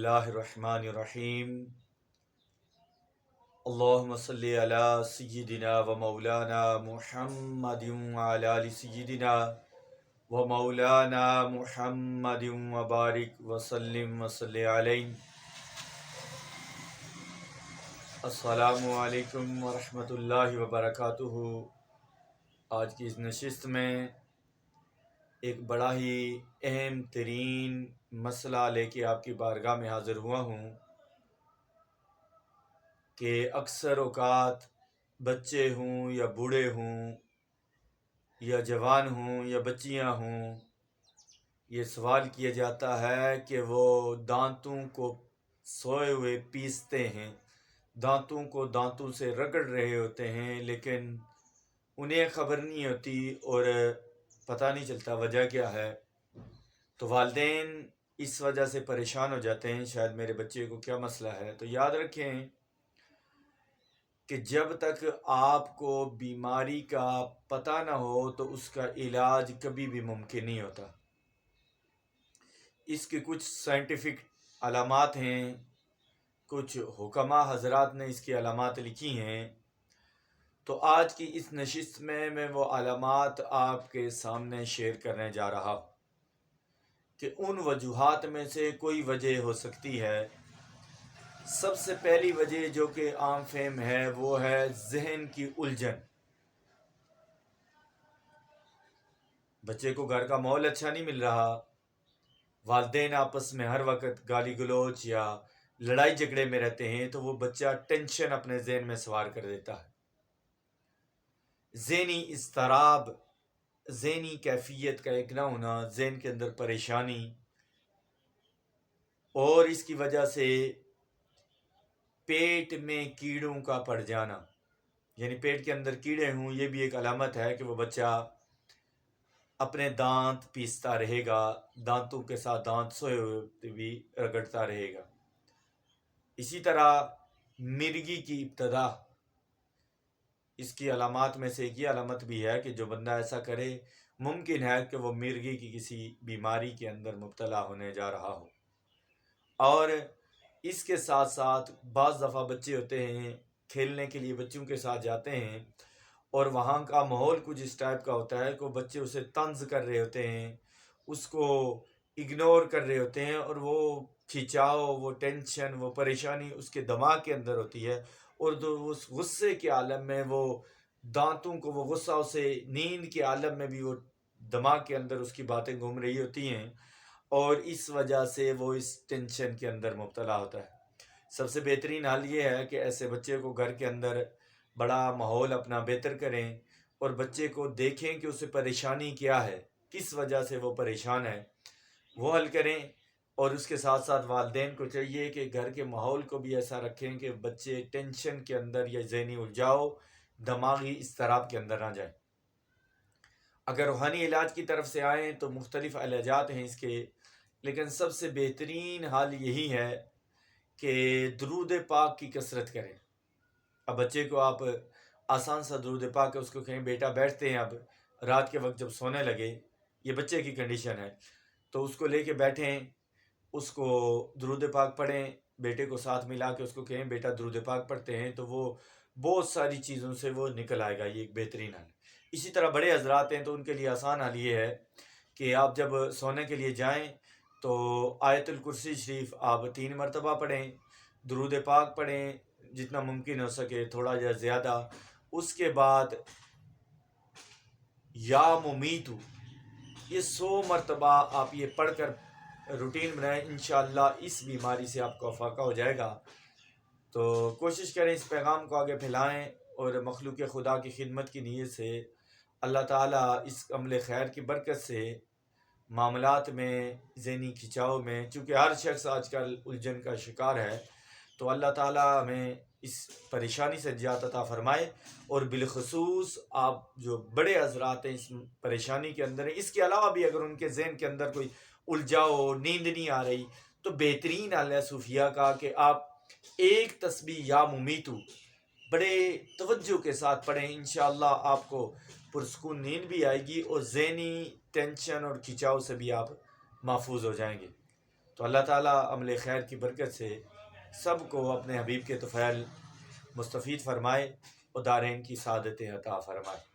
बिस्मिल्लाहिर्रहमानिर्रहीम। अल्लाहुम्मा सल्ली अला सय्यिदिना व मौलाना मुहम्मदिन व अला आलि सय्यिदिना व मौलाना मुहम्मदिन व बारिक व सल्लिम व सल्ली अलैहि। अस्सलामु अलैकुम व रहमतुल्लाहि व बरकातुहू। आज की इस नशिस्त में एक बड़ा ही अहम तरीन मसला लेके आपकी बारगाह में हाज़िर हुआ हूँ कि अक्सर औक़ात बच्चे हों या बूढ़े हों या जवान हों या बच्चियाँ हों, ये सवाल किया जाता है कि वो दांतों को सोए हुए पीसते हैं, दांतों को दांतों से रगड़ रहे होते हैं, लेकिन उन्हें ख़बर नहीं होती और पता नहीं चलता वजह क्या है। तो वालिदैन इस वजह से परेशान हो जाते हैं, शायद मेरे बच्चे को क्या मसला है। तो याद रखें कि जब तक आपको बीमारी का पता ना हो तो उसका इलाज कभी भी मुमकिन नहीं होता। इसके कुछ साइंटिफिक अलामात हैं, कुछ हुक्मा हजरात ने इसकी अलामात लिखी हैं। तो आज की इस नशिस्त में मैं वो अलामात आपके सामने शेयर करने जा रहा हूँ कि उन वजूहात में से कोई वजह हो सकती है। सबसे पहली वजह जो कि आम फेम है वो है जहन की उलझन। बच्चे को घर का माहौल अच्छा नहीं मिल रहा, वालिदैन आपस में हर वक्त गाली गलौज या लड़ाई झगड़े में रहते हैं, तो वो बच्चा टेंशन अपने जहन में सवार कर देता है। ज़हनी इज़्तिराब, ज़हनी कैफियत का एक ना होना, जहन के अंदर परेशानी, और इसकी वजह से पेट में कीड़ों का पड़ जाना, यानी पेट के अंदर कीड़े हों, ये भी एक अलामत है कि वो बच्चा अपने दांत पीसता रहेगा, दांतों के साथ दांत सोए हुए भी रगड़ता रहेगा। इसी तरह मिर्गी की इब्तदा, इसकी अलामात में से एक ये अलामत भी है कि जो बंदा ऐसा करे मुमकिन है कि वो मिर्गी की किसी बीमारी के अंदर मुब्तला होने जा रहा हो। और इसके साथ साथ बाज़ दफ़ा बच्चे होते हैं, खेलने के लिए बच्चों के साथ जाते हैं और वहाँ का माहौल कुछ इस टाइप का होता है कि बच्चे उसे तंज कर रहे होते हैं, उसको इग्नोर कर रहे होते हैं, और वो खिंचाव, वो टेंशन, वो परेशानी उसके दिमाग के अंदर होती है, और जो उस गुस्से के आलम में वो दांतों को, वो गुस्सा उसे नींद के आलम में भी वो दिमाग के अंदर उसकी बातें घूम रही होती हैं, और इस वजह से वो इस टेंशन के अंदर मुब्तला होता है। सबसे बेहतरीन हाल ये है कि ऐसे बच्चे को घर के अंदर बड़ा माहौल अपना बेहतर करें और बच्चे को देखें कि उसे परेशानी क्या है, किस वजह से वो परेशान है, वो हल करें। और उसके साथ साथ वालिदैन को चाहिए कि घर के माहौल को भी ऐसा रखें कि बच्चे टेंशन के अंदर या ज़हनी उलझाव, दिमागी इज़्तिराब के अंदर ना जाए। अगर रूहानी इलाज की तरफ से आएँ तो मुख्तलिफ़ इलाजात हैं इसके, लेकिन सबसे बेहतरीन हाल यही है कि दुरूद पाक की कसरत करें। अब बच्चे को आप आसान सा दुरूद पाक उसको कहें बेटा बैठते हैं, अब रात के वक्त जब सोने लगे, ये बच्चे की कंडीशन है, तो उसको लेके बैठें, उसको दुरूद पाक पढ़ें, बेटे को साथ मिला के उसको कहें बेटा दुरूद पाक पढ़ते हैं, तो वो बहुत सारी चीज़ों से वो निकल आएगा। ये एक बेहतरीन हाल। इसी तरह बड़े हजरात हैं तो उनके लिए आसान हाल ये है कि आप जब सोने के लिए जाएं तो आयतुल कुर्सी शरीफ आप 3 मरतबा पढ़ें, दुरूद पाक पढ़ें जितना मुमकिन हो सके, थोड़ा या ज़्यादा। उसके बाद या मुमीतु, ये 100 मरतबा आप ये पढ़कर रूटीन बनाएं, इंशाअल्लाह इस बीमारी से आपको अफाका हो जाएगा। तो कोशिश करें इस पैगाम को आगे फैलाएं और मखलूक खुदा की खिदमत की नीयत से अल्लाह ताला इस अमल खैर की बरकत से मामलात में, ज़हनी खिंचाव में, चूँकि हर शख्स आजकल उलझन का शिकार है, तो अल्लाह ताला हमें इस परेशानी से निजात अता फ़रमाए। और बिलखसूस आप जो बड़े हज़रात हैं इस परेशानी के अंदर हैं, इसके अलावा भी अगर उनके जहन के अंदर कोई उलझाव, नींद नहीं आ रही, तो बेहतरीन हाल है सूफिया का कि आप एक तस्बीह या मुमीतु बड़े तवज्जो के साथ पढ़ें। इंशाअल्लाह आपको पुरसकून नींद भी आएगी और ज़हनी टेंशन और खिंचाव से भी आप महफूज हो जाएंगे। تو اللہ تعالیٰ عمل خیر کی برکت سے سب کو اپنے حبیب کے طفیل مستفید فرمائے اور دارین کی سعادت عطا فرمائے۔